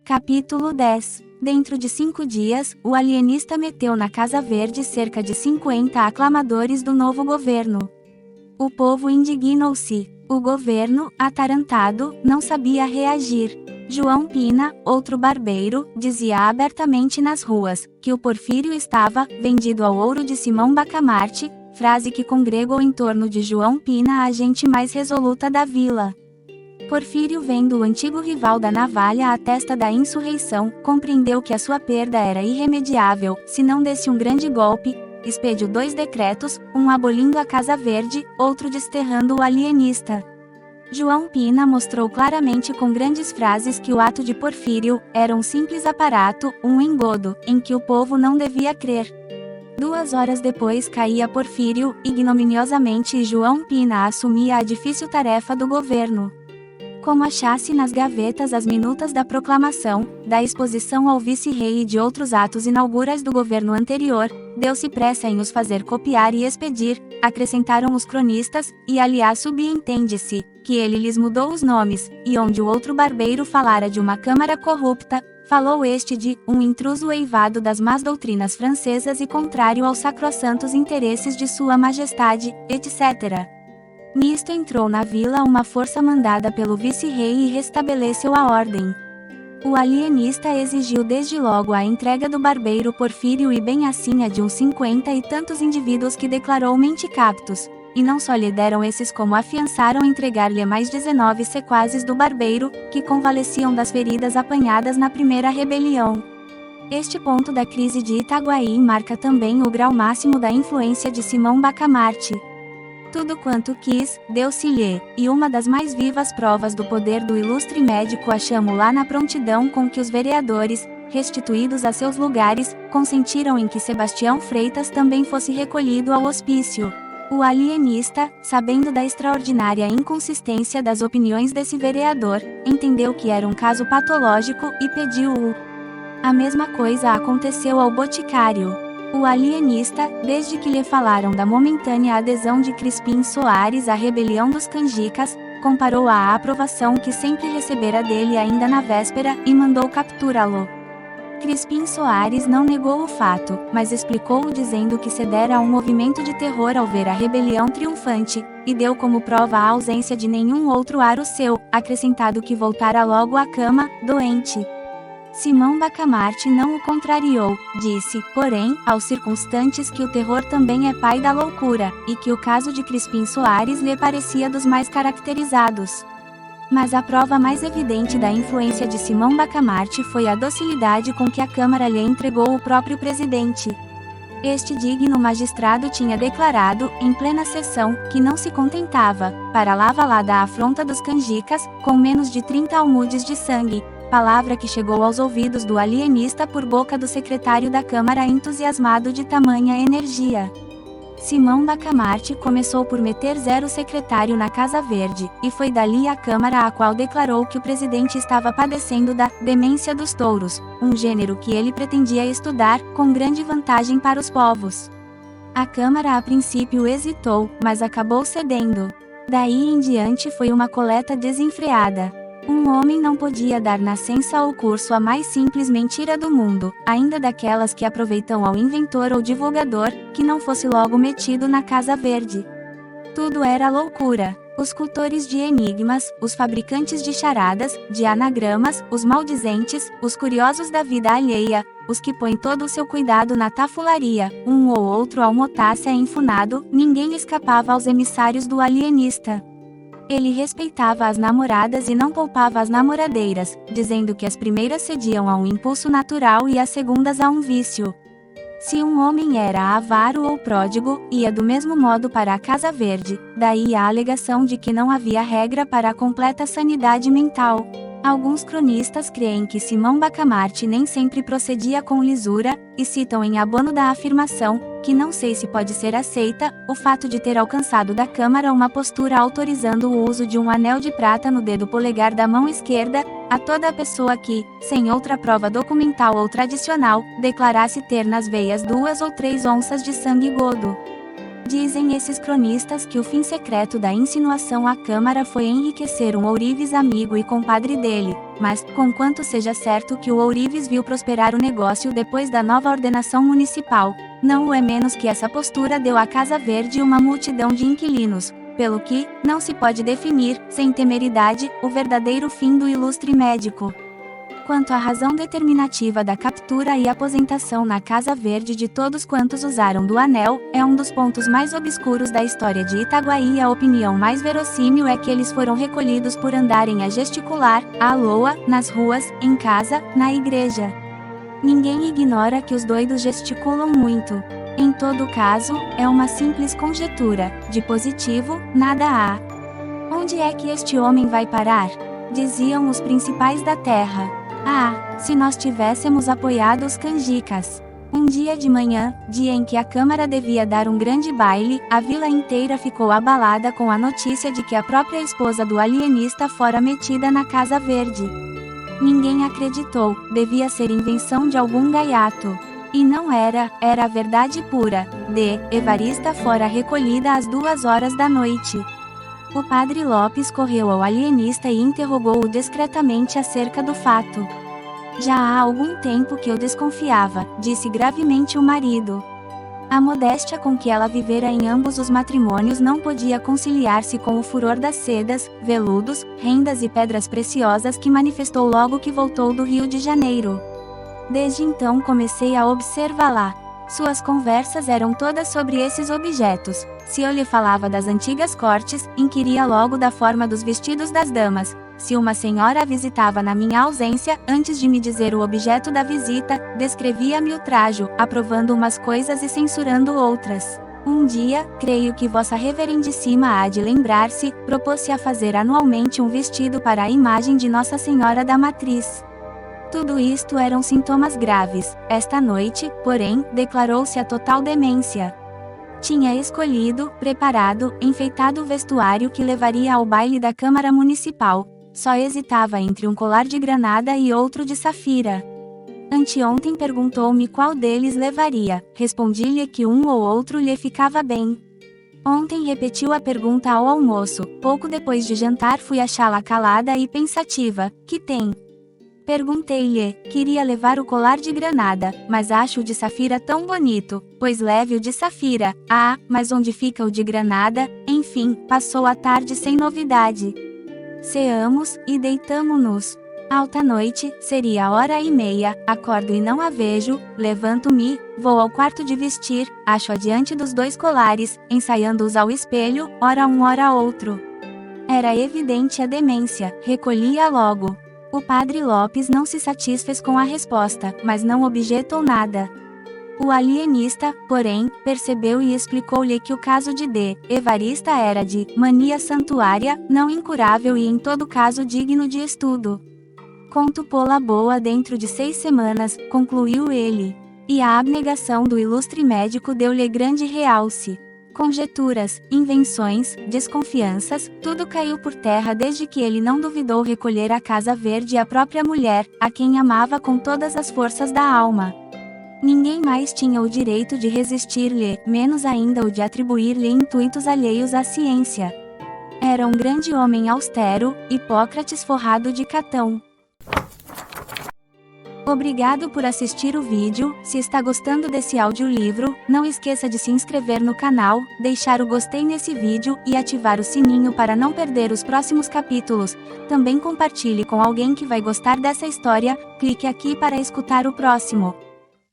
Capítulo 10. Dentro de 5 dias, o alienista meteu na Casa Verde cerca de 50 aclamadores do novo governo. O povo indignou-se. O governo, atarantado, não sabia reagir. João Pina, outro barbeiro, dizia abertamente nas ruas, que o Porfírio estava vendido ao ouro de Simão Bacamarte, frase que congregou em torno de João Pina a gente mais resoluta da vila. Porfírio, vendo o antigo rival da navalha à testa da insurreição, compreendeu que a sua perda era irremediável, se não desse um grande golpe, expediu 2 decretos, um abolindo a Casa Verde, outro desterrando o alienista. João Pina mostrou claramente com grandes frases que o ato de Porfírio era um simples aparato, um engodo, em que o povo não devia crer. 2 horas depois caía Porfírio, ignominiosamente, e João Pina assumia a difícil tarefa do governo. Como achasse nas gavetas as minutas da proclamação, da exposição ao vice-rei e de outros atos inaugurais do governo anterior, deu-se pressa em os fazer copiar e expedir, acrescentaram os cronistas, e aliás subentende-se, que ele lhes mudou os nomes, e onde o outro barbeiro falara de uma câmara corrupta, falou este de um intruso eivado das más doutrinas francesas e contrário aos sacrossantos interesses de sua majestade, etc. Nisto entrou na vila uma força mandada pelo vice-rei e restabeleceu a ordem. O alienista exigiu desde logo a entrega do barbeiro Porfírio e bem assim a de uns 50 e tantos indivíduos que declarou menticaptos, e não só lhe deram esses como afiançaram entregar-lhe mais 19 sequazes do barbeiro, que convalesciam das feridas apanhadas na primeira rebelião. Este ponto da crise de Itaguaí marca também o grau máximo da influência de Simão Bacamarte. Tudo quanto quis, deu-se-lhe, e uma das mais vivas provas do poder do ilustre médico achamo lá na prontidão com que os vereadores, restituídos a seus lugares, consentiram em que Sebastião Freitas também fosse recolhido ao hospício. O alienista, sabendo da extraordinária inconsistência das opiniões desse vereador, entendeu que era um caso patológico e pediu-o. A mesma coisa aconteceu ao boticário. O alienista, desde que lhe falaram da momentânea adesão de Crispim Soares à rebelião dos canjicas, comparou-a à aprovação que sempre recebera dele ainda na véspera, e mandou capturá-lo. Crispim Soares não negou o fato, mas explicou-o dizendo que cedera a um movimento de terror ao ver a rebelião triunfante, e deu como prova a ausência de nenhum outro aro seu, acrescentado que voltara logo à cama, doente. Simão Bacamarte não o contrariou, disse, porém, aos circunstantes que o terror também é pai da loucura, e que o caso de Crispim Soares lhe parecia dos mais caracterizados. Mas a prova mais evidente da influência de Simão Bacamarte foi a docilidade com que a Câmara lhe entregou o próprio presidente. Este digno magistrado tinha declarado, em plena sessão, que não se contentava, para lá da afronta dos canjicas, com menos de 30 almudes de sangue, palavra que chegou aos ouvidos do alienista por boca do secretário da Câmara entusiasmado de tamanha energia. Simão Bacamarte começou por meter 0 secretário na Casa Verde, e foi dali à Câmara a qual declarou que o presidente estava padecendo da demência dos touros, um gênero que ele pretendia estudar, com grande vantagem para os povos. A Câmara a princípio hesitou, mas acabou cedendo. Daí em diante foi uma coleta desenfreada. Um homem não podia dar nascença ou curso à mais simples mentira do mundo, ainda daquelas que aproveitam ao inventor ou divulgador, que não fosse logo metido na Casa Verde. Tudo era loucura. Os cultores de enigmas, os fabricantes de charadas, de anagramas, os maldizentes, os curiosos da vida alheia, os que põem todo o seu cuidado na tafularia, um ou outro almotasse enfunado, ninguém escapava aos emissários do alienista. Ele respeitava as namoradas e não poupava as namoradeiras, dizendo que as primeiras cediam a um impulso natural e as segundas a um vício. Se um homem era avaro ou pródigo, ia do mesmo modo para a Casa Verde, daí a alegação de que não havia regra para a completa sanidade mental. Alguns cronistas creem que Simão Bacamarte nem sempre procedia com lisura, e citam em abono da afirmação, que não sei se pode ser aceita, o fato de ter alcançado da Câmara uma postura autorizando o uso de um anel de prata no dedo polegar da mão esquerda, a toda a pessoa que, sem outra prova documental ou tradicional, declarasse ter nas veias 2 ou 3 onças de sangue godo. Dizem esses cronistas que o fim secreto da insinuação à Câmara foi enriquecer um ourives amigo e compadre dele, mas, conquanto seja certo que o ourives viu prosperar o negócio depois da nova ordenação municipal, não o é menos que essa postura deu à Casa Verde uma multidão de inquilinos, pelo que, não se pode definir, sem temeridade, o verdadeiro fim do ilustre médico. Quanto à razão determinativa da captura e aposentação na Casa Verde de todos quantos usaram do anel, é um dos pontos mais obscuros da história de Itaguaí. A opinião mais verossímil é que eles foram recolhidos por andarem a gesticular, à loa, nas ruas, em casa, na igreja. Ninguém ignora que os doidos gesticulam muito. Em todo caso, é uma simples conjetura, de positivo, nada há. Onde é que este homem vai parar? Diziam os principais da terra. Ah, se nós tivéssemos apoiado os canjicas! Um dia de manhã, dia em que a Câmara devia dar um grande baile, a vila inteira ficou abalada com a notícia de que a própria esposa do alienista fora metida na Casa Verde. Ninguém acreditou, devia ser invenção de algum gaiato. E não era, era a verdade pura. Evarista fora recolhida às 2h da noite. O padre Lopes correu ao alienista e interrogou-o discretamente acerca do fato. Já há algum tempo que eu desconfiava, disse gravemente o marido. A modéstia com que ela vivera em ambos os matrimônios não podia conciliar-se com o furor das sedas, veludos, rendas e pedras preciosas que manifestou logo que voltou do Rio de Janeiro. Desde então comecei a observá-la. Suas conversas eram todas sobre esses objetos. Se eu lhe falava das antigas cortes, inquiria logo da forma dos vestidos das damas. Se uma senhora a visitava na minha ausência, antes de me dizer o objeto da visita, descrevia-me o trajo, aprovando umas coisas e censurando outras. Um dia, creio que Vossa Reverendíssima há de lembrar-se, propôs-se a fazer anualmente um vestido para a imagem de Nossa Senhora da Matriz. Tudo isto eram sintomas graves. Esta noite, porém, declarou-se a total demência. Tinha escolhido, preparado, enfeitado o vestuário que levaria ao baile da Câmara Municipal. Só hesitava entre um colar de granada e outro de safira. Anteontem perguntou-me qual deles levaria. Respondi-lhe que um ou outro lhe ficava bem. Ontem repetiu a pergunta ao almoço. Pouco depois de jantar fui achá-la calada e pensativa. Que tem? Perguntei-lhe, queria levar o colar de granada, mas acho o de safira tão bonito, pois leve o de safira. Ah, mas onde fica o de granada? Enfim, passou a tarde sem novidade. Ceamos, e deitamo-nos. Alta noite, seria 1h30, acordo e não a vejo, levanto-me, vou ao quarto de vestir, acho adiante dos 2 colares, ensaiando-os ao espelho, ora um ora outro. Era evidente a demência, recolhi-a logo. O padre Lopes não se satisfez com a resposta, mas não objetou nada. O alienista, porém, percebeu e explicou-lhe que o caso de Evarista era de mania santuária, não incurável e em todo caso digno de estudo. Conto pô-la boa dentro de 6 semanas, concluiu ele. E a abnegação do ilustre médico deu-lhe grande realce. Conjeturas, invenções, desconfianças, tudo caiu por terra desde que ele não duvidou recolher à Casa Verde a própria mulher, a quem amava com todas as forças da alma. Ninguém mais tinha o direito de resistir-lhe, menos ainda o de atribuir-lhe intuitos alheios à ciência. Era um grande homem austero, Hipócrates forrado de Catão. Obrigado por assistir o vídeo. Se está gostando desse audiolivro, não esqueça de se inscrever no canal, deixar o gostei nesse vídeo e ativar o sininho para não perder os próximos capítulos. Também compartilhe com alguém que vai gostar dessa história. Clique aqui para escutar o próximo.